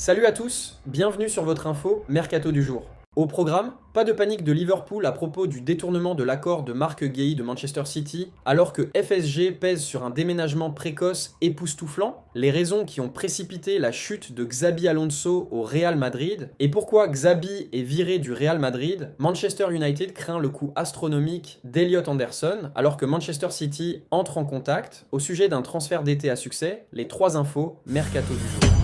Salut à tous, bienvenue sur votre info Mercato du jour. Au programme, pas de panique de Liverpool à propos du détournement de l'accord de Marc Guéhi de Manchester City, alors que FSG pèse sur un déménagement précoce époustouflant, les raisons qui ont précipité la chute de Xabi Alonso au Real Madrid, et pourquoi Xabi est viré du Real Madrid, Manchester United craint le coût astronomique d'Elliot Anderson, alors que Manchester City entre en contact au sujet d'un transfert d'été à succès, les 3 infos Mercato du jour.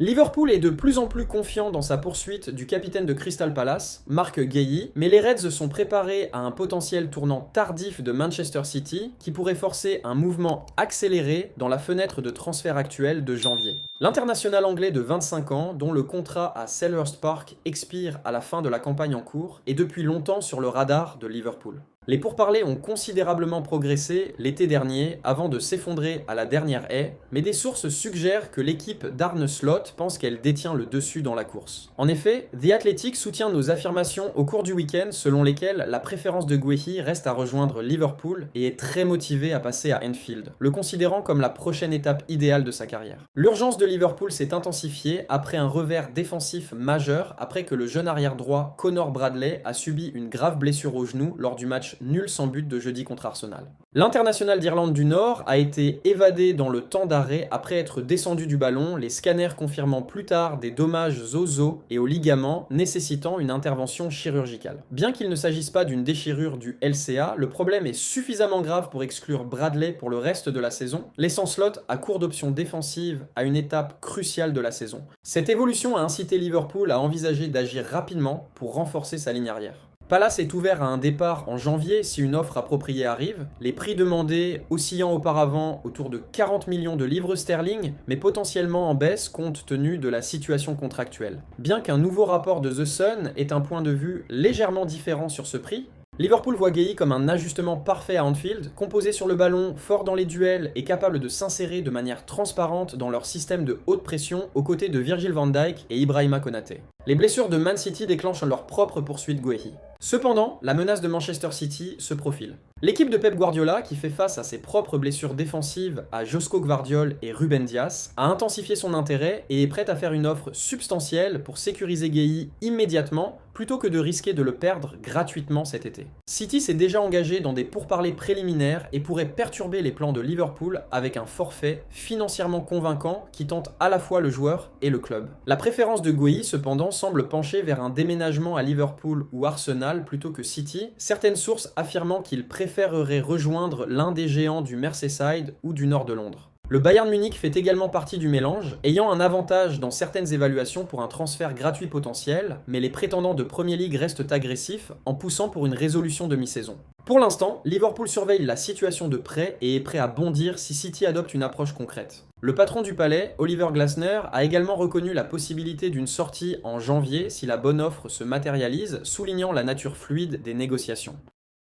Liverpool est de plus en plus confiant dans sa poursuite du capitaine de Crystal Palace, Marc Guéhi, mais les Reds se sont préparés à un potentiel tournant tardif de Manchester City qui pourrait forcer un mouvement accéléré dans la fenêtre de transfert actuelle de janvier. L'international anglais de 25 ans, dont le contrat à Selhurst Park expire à la fin de la campagne en cours, est depuis longtemps sur le radar de Liverpool. Les pourparlers ont considérablement progressé l'été dernier avant de s'effondrer à la dernière haie, mais des sources suggèrent que l'équipe d'Arne Slot pense qu'elle détient le dessus dans la course. En effet, The Athletic soutient nos affirmations au cours du week-end selon lesquelles la préférence de Guéhi reste à rejoindre Liverpool et est très motivé à passer à Anfield, le considérant comme la prochaine étape idéale de sa carrière. L'urgence de Liverpool s'est intensifiée après un revers défensif majeur après que le jeune arrière-droit Connor Bradley a subi une grave blessure au genou lors du match nul sans but de jeudi contre Arsenal. L'international d'Irlande du Nord a été évadé dans le temps d'arrêt après être descendu du ballon, les scanners confirmant plus tard des dommages aux os et aux ligaments nécessitant une intervention chirurgicale. Bien qu'il ne s'agisse pas d'une déchirure du LCA, le problème est suffisamment grave pour exclure Bradley pour le reste de la saison, laissant Slot à court d'options défensives à une étape cruciale de la saison. Cette évolution a incité Liverpool à envisager d'agir rapidement pour renforcer sa ligne arrière. Palace est ouvert à un départ en janvier si une offre appropriée arrive, les prix demandés oscillant auparavant autour de 40 millions de livres sterling, mais potentiellement en baisse compte tenu de la situation contractuelle. Bien qu'un nouveau rapport de The Sun ait un point de vue légèrement différent sur ce prix, Liverpool voit Guéhi comme un ajustement parfait à Anfield, composé sur le ballon, fort dans les duels et capable de s'insérer de manière transparente dans leur système de haute pression aux côtés de Virgil van Dijk et Ibrahima Konaté. Les blessures de Man City déclenchent leur propre poursuite Guéhi. Cependant, la menace de Manchester City se profile. L'équipe de Pep Guardiola, qui fait face à ses propres blessures défensives à Josko Gvardiol et Ruben Dias, a intensifié son intérêt et est prête à faire une offre substantielle pour sécuriser Guéhi immédiatement plutôt que de risquer de le perdre gratuitement cet été. City s'est déjà engagé dans des pourparlers préliminaires et pourrait perturber les plans de Liverpool avec un forfait financièrement convaincant qui tente à la fois le joueur et le club. La préférence de Guéhi cependant semble pencher vers un déménagement à Liverpool ou Arsenal plutôt que City, certaines sources affirmant qu'il préférerait rejoindre l'un des géants du Merseyside ou du nord de Londres. Le Bayern Munich fait également partie du mélange, ayant un avantage dans certaines évaluations pour un transfert gratuit potentiel, mais les prétendants de Premier League restent agressifs en poussant pour une résolution de mi-saison. Pour l'instant, Liverpool surveille la situation de près et est prêt à bondir si City adopte une approche concrète. Le patron du Palais, Oliver Glasner, a également reconnu la possibilité d'une sortie en janvier si la bonne offre se matérialise, soulignant la nature fluide des négociations.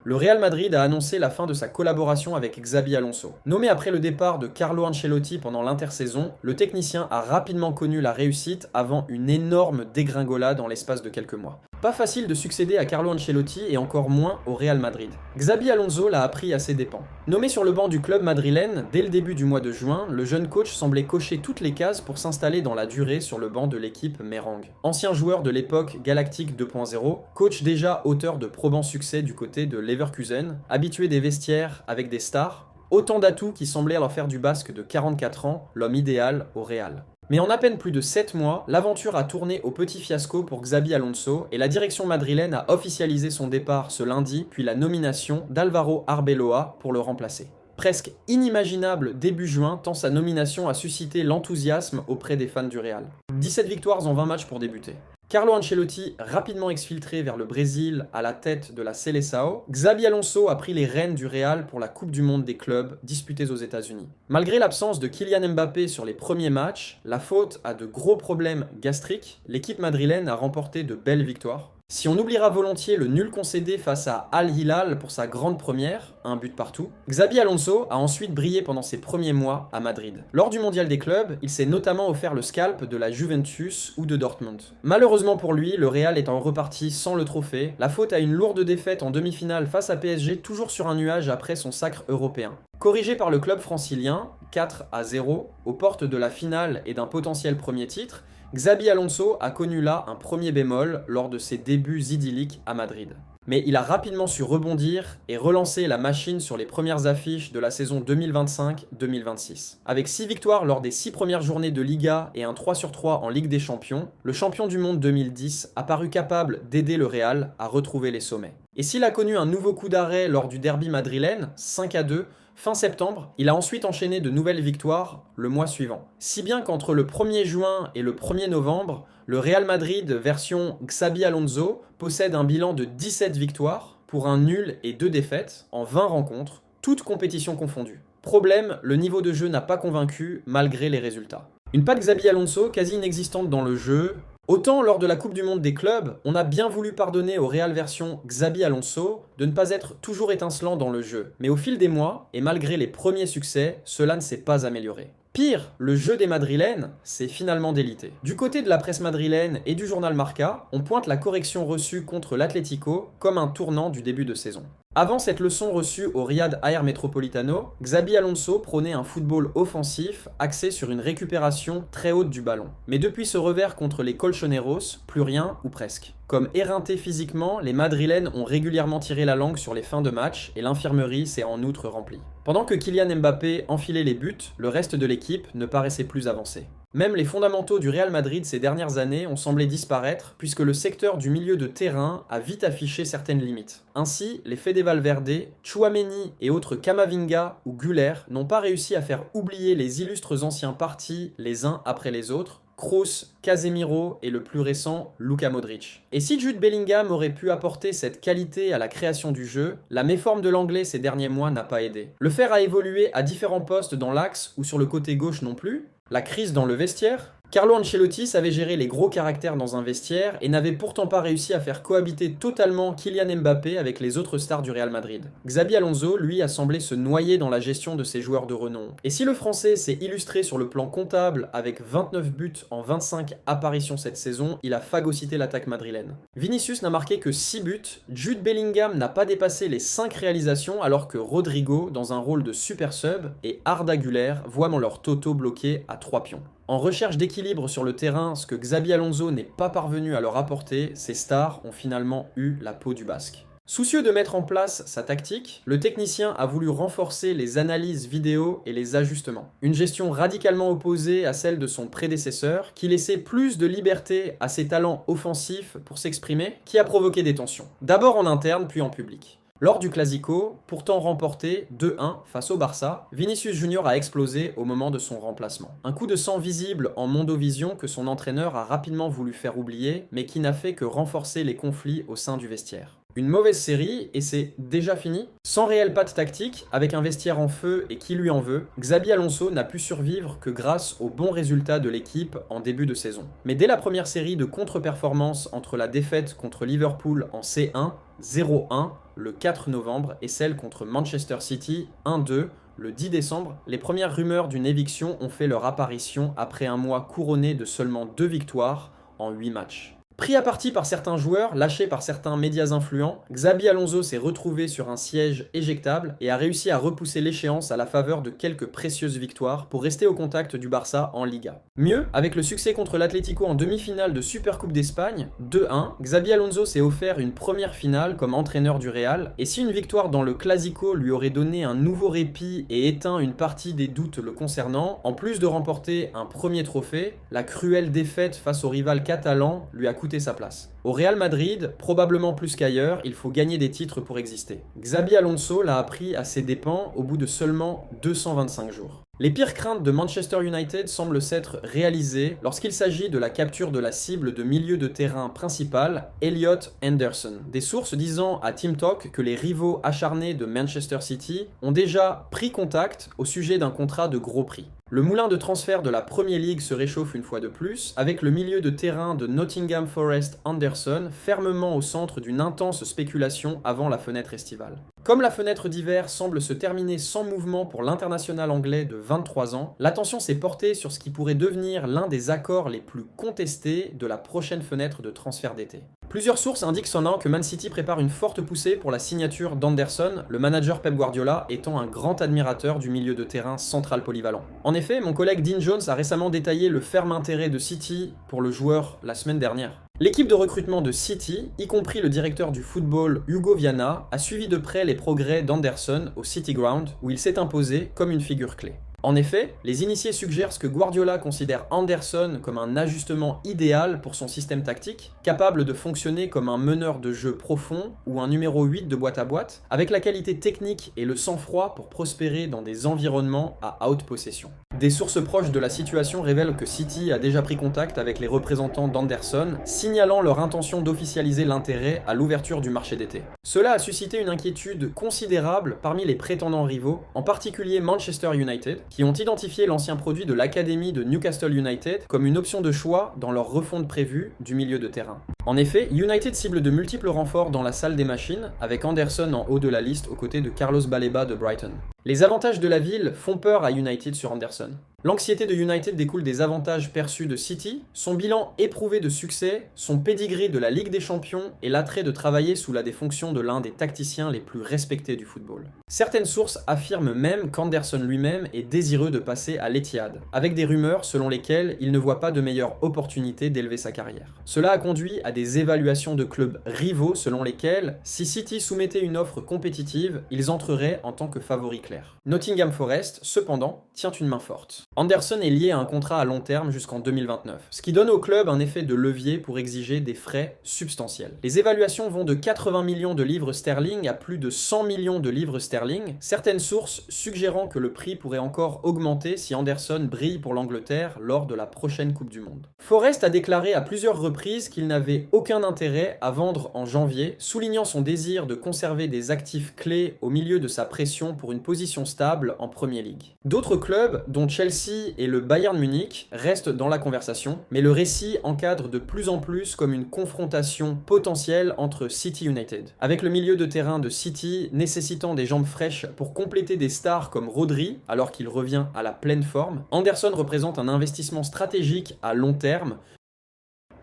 Le Real Madrid a annoncé la fin de sa collaboration avec Xabi Alonso. Nommé après le départ de Carlo Ancelotti pendant l'intersaison, le technicien a rapidement connu la réussite avant une énorme dégringolade en l'espace de quelques mois. Pas facile de succéder à Carlo Ancelotti et encore moins au Real Madrid. Xabi Alonso l'a appris à ses dépens. Nommé sur le banc du club madrilène dès le début du mois de juin, le jeune coach semblait cocher toutes les cases pour s'installer dans la durée sur le banc de l'équipe Merengue. Ancien joueur de l'époque Galactique 2.0, coach déjà auteur de probants succès du côté de Leverkusen, habitué des vestiaires avec des stars, autant d'atouts qui semblaient leur faire du basque de 44 ans, l'homme idéal au Real. Mais en à peine plus de 7 mois, l'aventure a tourné au petit fiasco pour Xabi Alonso et la direction madrilène a officialisé son départ ce lundi, puis la nomination d'Álvaro Arbeloa pour le remplacer. Presque inimaginable début juin, tant sa nomination a suscité l'enthousiasme auprès des fans du Real. 17 victoires en 20 matchs pour débuter. Carlo Ancelotti, rapidement exfiltré vers le Brésil à la tête de la Seleção, Xabi Alonso a pris les rênes du Real pour la Coupe du Monde des clubs disputée aux États-Unis. Malgré l'absence de Kylian Mbappé sur les premiers matchs, la faute à de gros problèmes gastriques, l'équipe madrilène a remporté de belles victoires. Si on oubliera volontiers le nul concédé face à Al Hilal pour sa grande première, un but partout, Xabi Alonso a ensuite brillé pendant ses premiers mois à Madrid. Lors du mondial des clubs, il s'est notamment offert le scalp de la Juventus ou de Dortmund. Malheureusement pour lui, le Real étant reparti sans le trophée, la faute à une lourde défaite en demi-finale face à PSG, toujours sur un nuage après son sacre européen. Corrigé par le club francilien, 4-0, aux portes de la finale et d'un potentiel premier titre, Xabi Alonso a connu là un premier bémol lors de ses débuts idylliques à Madrid. Mais il a rapidement su rebondir et relancer la machine sur les premières affiches de la saison 2025-2026. Avec 6 victoires lors des 6 premières journées de Liga et un 3/3 en Ligue des Champions, le champion du monde 2010 a paru capable d'aider le Real à retrouver les sommets. Et s'il a connu un nouveau coup d'arrêt lors du derby madrilène, 5-2, fin septembre, il a ensuite enchaîné de nouvelles victoires le mois suivant. Si bien qu'entre le 1er juin et le 1er novembre, le Real Madrid version Xabi Alonso possède un bilan de 17 victoires pour un nul et 2 défaites en 20 rencontres, toutes compétitions confondues. Problème, le niveau de jeu n'a pas convaincu malgré les résultats. Une patte Xabi Alonso quasi inexistante dans le jeu. Autant lors de la Coupe du Monde des clubs, on a bien voulu pardonner au Real version Xabi Alonso de ne pas être toujours étincelant dans le jeu. Mais au fil des mois, et malgré les premiers succès, cela ne s'est pas amélioré. Pire, le jeu des Madrilènes s'est finalement délité. Du côté de la presse madrilène et du journal Marca, on pointe la correction reçue contre l'Atlético comme un tournant du début de saison. Avant cette leçon reçue au Riyad Air Metropolitano, Xabi Alonso prônait un football offensif axé sur une récupération très haute du ballon. Mais depuis ce revers contre les Colchoneros, plus rien ou presque. Comme éreintés physiquement, les Madrilènes ont régulièrement tiré la langue sur les fins de match et l'infirmerie s'est en outre remplie. Pendant que Kylian Mbappé enfilait les buts, le reste de l'équipe ne paraissait plus avancé. Même les fondamentaux du Real Madrid ces dernières années ont semblé disparaître puisque le secteur du milieu de terrain a vite affiché certaines limites. Ainsi, les Fede Valverde, Tchouaméni et autres Camavinga ou Güler n'ont pas réussi à faire oublier les illustres anciens partis les uns après les autres, Kroos, Casemiro et le plus récent, Luka Modric. Et si Jude Bellingham aurait pu apporter cette qualité à la création du jeu, la méforme de l'anglais ces derniers mois n'a pas aidé. Le faire a évolué à différents postes dans l'axe ou sur le côté gauche non plus, la crise dans le vestiaire. Carlo Ancelotti savait gérer les gros caractères dans un vestiaire et n'avait pourtant pas réussi à faire cohabiter totalement Kylian Mbappé avec les autres stars du Real Madrid. Xabi Alonso, lui, a semblé se noyer dans la gestion de ses joueurs de renom. Et si le Français s'est illustré sur le plan comptable avec 29 buts en 25 apparitions cette saison, il a phagocyté l'attaque madrilène. Vinicius n'a marqué que 6 buts, Jude Bellingham n'a pas dépassé les 5 réalisations alors que Rodrigo, dans un rôle de super sub, et Arda Güler voient dans leur toto bloqué à 3 pions. En recherche d'équilibre sur le terrain, ce que Xabi Alonso n'est pas parvenu à leur apporter, ces stars ont finalement eu la peau du basque. Soucieux de mettre en place sa tactique, le technicien a voulu renforcer les analyses vidéo et les ajustements. Une gestion radicalement opposée à celle de son prédécesseur, qui laissait plus de liberté à ses talents offensifs pour s'exprimer, qui a provoqué des tensions. D'abord en interne, puis en public. Lors du Clasico, pourtant remporté 2-1 face au Barça, Vinicius Junior a explosé au moment de son remplacement. Un coup de sang visible en mondovision que son entraîneur a rapidement voulu faire oublier, mais qui n'a fait que renforcer les conflits au sein du vestiaire. Une mauvaise série, et c'est déjà fini. Sans réelle patte tactique, avec un vestiaire en feu et qui lui en veut, Xabi Alonso n'a pu survivre que grâce aux bons résultats de l'équipe en début de saison. Mais dès la première série de contre-performance entre la défaite contre Liverpool en C1, 0-1, le 4 novembre, et celle contre Manchester City, 1-2, le 10 décembre, les premières rumeurs d'une éviction ont fait leur apparition après un mois couronné de seulement 2 victoires en 8 matchs. Pris à partie par certains joueurs, lâché par certains médias influents, Xabi Alonso s'est retrouvé sur un siège éjectable et a réussi à repousser l'échéance à la faveur de quelques précieuses victoires pour rester au contact du Barça en Liga. Mieux, avec le succès contre l'Atlético en demi-finale de Supercoupe d'Espagne, 2-1, Xabi Alonso s'est offert une première finale comme entraîneur du Real, et si une victoire dans le Clasico lui aurait donné un nouveau répit et éteint une partie des doutes le concernant, en plus de remporter un premier trophée, la cruelle défaite face au rival catalan lui a coûté sa place. Au Real Madrid, probablement plus qu'ailleurs, il faut gagner des titres pour exister. Xabi Alonso l'a appris à ses dépens au bout de seulement 225 jours. Les pires craintes de Manchester United semblent s'être réalisées lorsqu'il s'agit de la capture de la cible de milieu de terrain principal, Elliot Henderson. Des sources disant à Team Talk que les rivaux acharnés de Manchester City ont déjà pris contact au sujet d'un contrat de gros prix. Le moulin de transfert de la Premier League se réchauffe une fois de plus, avec le milieu de terrain de Nottingham Forest Anderson fermement au centre d'une intense spéculation avant la fenêtre estivale. Comme la fenêtre d'hiver semble se terminer sans mouvement pour l'international anglais de 23 ans, l'attention s'est portée sur ce qui pourrait devenir l'un des accords les plus contestés de la prochaine fenêtre de transfert d'été. Plusieurs sources indiquent cependant que Man City prépare une forte poussée pour la signature d'Anderson, le manager Pep Guardiola étant un grand admirateur du milieu de terrain central polyvalent. En effet, mon collègue Dean Jones a récemment détaillé le ferme intérêt de City pour le joueur la semaine dernière. L'équipe de recrutement de City, y compris le directeur du football Hugo Viana, a suivi de près les progrès d'Anderson au City Ground, où il s'est imposé comme une figure clé. En effet, les initiés suggèrent que Guardiola considère Anderson comme un ajustement idéal pour son système tactique, capable de fonctionner comme un meneur de jeu profond ou un numéro 8 de boîte à boîte, avec la qualité technique et le sang-froid pour prospérer dans des environnements à haute possession. Des sources proches de la situation révèlent que City a déjà pris contact avec les représentants d'Anderson, signalant leur intention d'officialiser l'intérêt à l'ouverture du marché d'été. Cela a suscité une inquiétude considérable parmi les prétendants rivaux, en particulier Manchester United, qui ont identifié l'ancien produit de l'académie de Newcastle United comme une option de choix dans leur refonte prévue du milieu de terrain. En effet, United cible de multiples renforts dans la salle des machines, avec Anderson en haut de la liste aux côtés de Carlos Baleba de Brighton. Les avantages de la ville font peur à United sur Anderson. L'anxiété de United découle des avantages perçus de City, son bilan éprouvé de succès, son pedigree de la Ligue des Champions et l'attrait de travailler sous la défonction de l'un des tacticiens les plus respectés du football. Certaines sources affirment même qu'Anderson lui-même est désireux de passer à l'Etihad, avec des rumeurs selon lesquelles il ne voit pas de meilleure opportunité d'élever sa carrière. Cela a conduit à des évaluations de clubs rivaux selon lesquelles, si City soumettait une offre compétitive, ils entreraient en tant que favoris clairs. Nottingham Forest, cependant, tient une main forte. Anderson est lié à un contrat à long terme jusqu'en 2029, ce qui donne au club un effet de levier pour exiger des frais substantiels. Les évaluations vont de 80 millions de livres sterling à plus de 100 millions de livres sterling, certaines sources suggérant que le prix pourrait encore augmenter si Anderson brille pour l'Angleterre lors de la prochaine Coupe du Monde. Forest a déclaré à plusieurs reprises qu'il n'avait aucun intérêt à vendre en janvier, soulignant son désir de conserver des actifs clés au milieu de sa pression pour une position stable en Premier League. D'autres clubs, dont Chelsea et le Bayern Munich, restent dans la conversation, mais le récit encadre de plus en plus comme une confrontation potentielle entre City United, avec le milieu de terrain de City nécessitant des jambes fraîches pour compléter des stars comme Rodri, alors qu'il revient à la pleine forme. Anderson représente un investissement stratégique à long terme.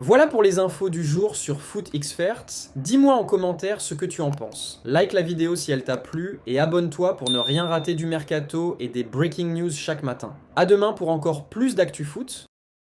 Voilà pour les infos du jour sur FootXperts. Dis-moi en commentaire ce que tu en penses. Like la vidéo si elle t'a plu et abonne-toi pour ne rien rater du mercato et des breaking news chaque matin. À demain pour encore plus d'actu foot